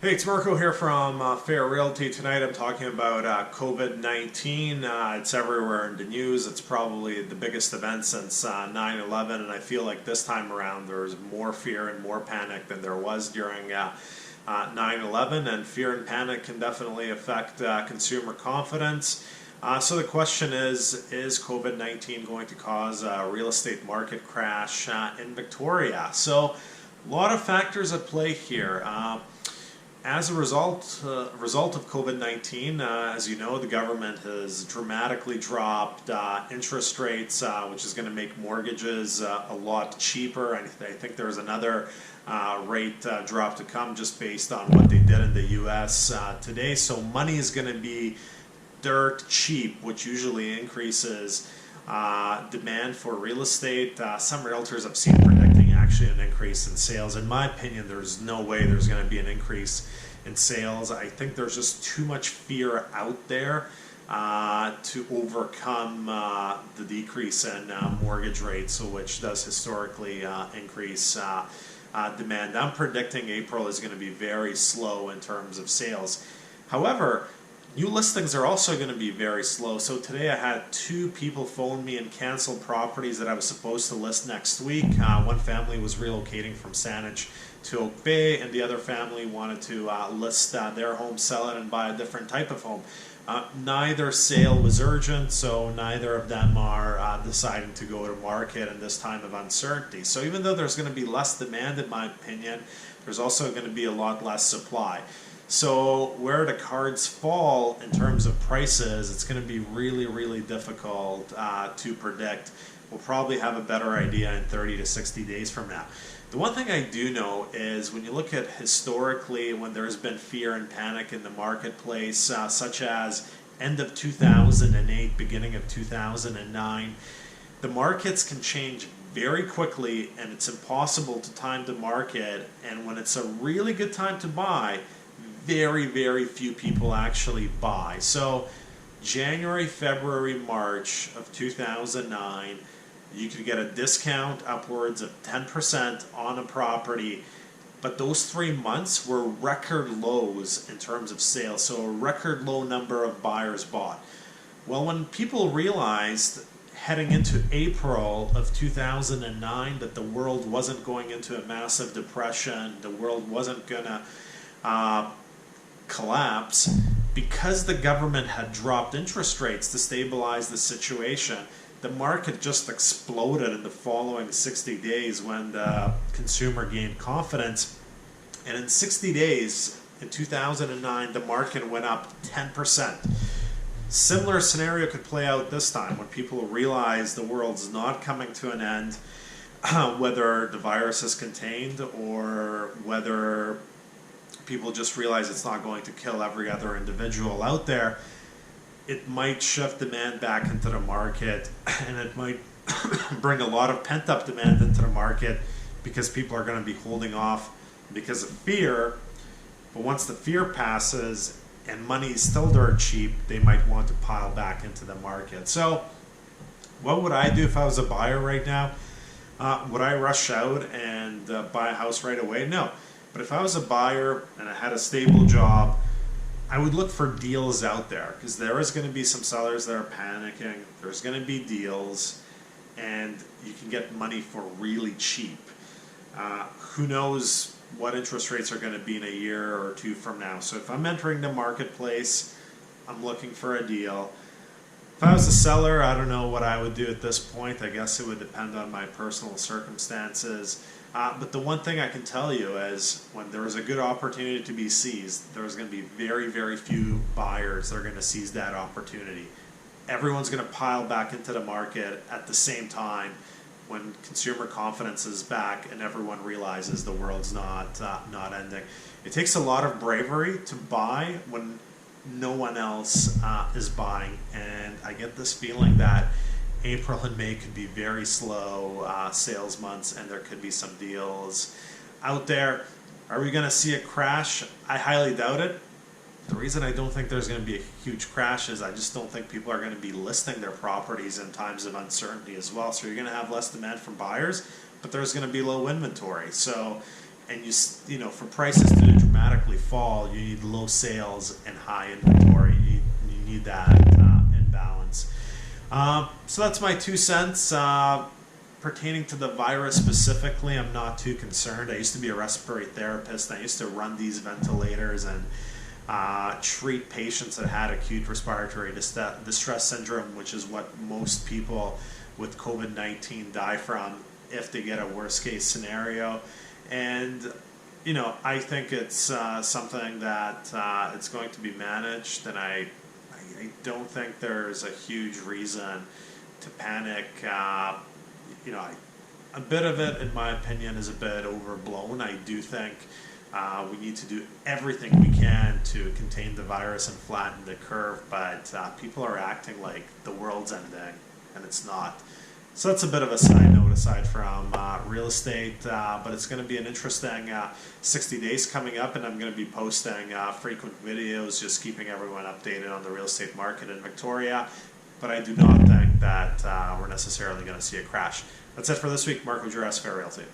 Hey, it's Marko here from Fair Realty. Tonight I'm talking about COVID-19. It's everywhere in the news. It's probably the biggest event since 9/11, and I feel like this time around there's more fear and more panic than there was during 9/11, and fear and panic can definitely affect consumer confidence. So the question is COVID-19 going to cause a real estate market crash in Victoria? So a lot of factors at play here. As a result of COVID-19, as you know, the government has dramatically dropped interest rates, which is going to make mortgages a lot cheaper. I think there's another rate drop to come just based on what they did in the U.S. Today. So money is going to be dirt cheap, which usually increases demand for real estate. Some realtors I've seen predicting actually an increase in sales. In my opinion, there's no way there's going to be an increase in sales. I think there's just too much fear out there to overcome the decrease in mortgage rates, which does historically increase demand. I'm predicting April is going to be very slow in terms of sales. However, new listings are also going to be very slow. So today I had two people phone me and cancel properties that I was supposed to list next week. One family was relocating from Saanich to Oak Bay, and the other family wanted to list their home, sell it, and buy a different type of home. Neither sale was urgent, so neither of them are deciding to go to market in this time of uncertainty. So even though there's going to be less demand, in my opinion, there's also going to be a lot less supply. So where the cards fall in terms of prices, it's going to be really, really difficult to predict. We'll probably have a better idea in 30 to 60 days from now. The one thing I do know is when you look at historically when there's been fear and panic in the marketplace, such as end of 2008, beginning of 2009, the markets can change very quickly and it's impossible to time the market. And when it's a really good time to buy, very, very few people actually buy. So January, February, March of 2009, you could get a discount upwards of 10% on a property, but those 3 months were record lows in terms of sales, so a record low number of buyers bought. Well, when people realized heading into April of 2009 that the world wasn't going into a massive depression, the world wasn't going to collapse, because the government had dropped interest rates to stabilize the situation, the market just exploded in the following 60 days when the consumer gained confidence. And in 60 days, in 2009, the market went up 10%. Similar scenario could play out this time when people realize the world's not coming to an end, whether the virus is contained or whether people just realize it's not going to kill every other individual out there. It might shift demand back into the market, and it might bring a lot of pent-up demand into the market because people are going to be holding off because of fear. But once the fear passes and money is still dirt cheap, they might want to pile back into the market. So what would I do if I was a buyer right now? Would I rush out and buy a house right away? No. But if I was a buyer and I had a stable job, I would look for deals out there because there is going to be some sellers that are panicking. There's going to be deals, and you can get money for really cheap. Who knows what interest rates are going to be in a year or two from now. So if I'm entering the marketplace, I'm looking for a deal. If I was a seller, I don't know what I would do at this point. I guess it would depend on my personal circumstances. But the one thing I can tell you is when there is a good opportunity to be seized, there's going to be very, very few buyers that are going to seize that opportunity. Everyone's going to pile back into the market at the same time when consumer confidence is back and everyone realizes the world's not ending. It takes a lot of bravery to buy when no one else is buying, and I get this feeling that April and May could be very slow sales months, and there could be some deals out there. Are we going to see a crash? I highly doubt it. The reason I don't think there's going to be a huge crash is I just don't think people are going to be listing their properties in times of uncertainty as well. So you're going to have less demand from buyers, but there's going to be low inventory. So and you know, for prices to dramatically fall, you need low sales and high inventory. You need that imbalance. So that's my 2 cents. Pertaining to the virus specifically, I'm not too concerned. I used to be a respiratory therapist. I used to run these ventilators and treat patients that had acute respiratory distress syndrome, which is what most people with COVID-19 die from if they get a worst case scenario. And you know, I think it's something that it's going to be managed, and I don't think there's a huge reason to panic. You know, a bit of it, in my opinion, is a bit overblown. I do think we need to do everything we can to contain the virus and flatten the curve, but people are acting like the world's ending, and it's not. So that's a bit of a side note aside from real estate, but it's going to be an interesting 60 days coming up, and I'm going to be posting frequent videos, just keeping everyone updated on the real estate market in Victoria. But I do not think that we're necessarily going to see a crash. That's it for this week. Marko, Juras, Fair Realty.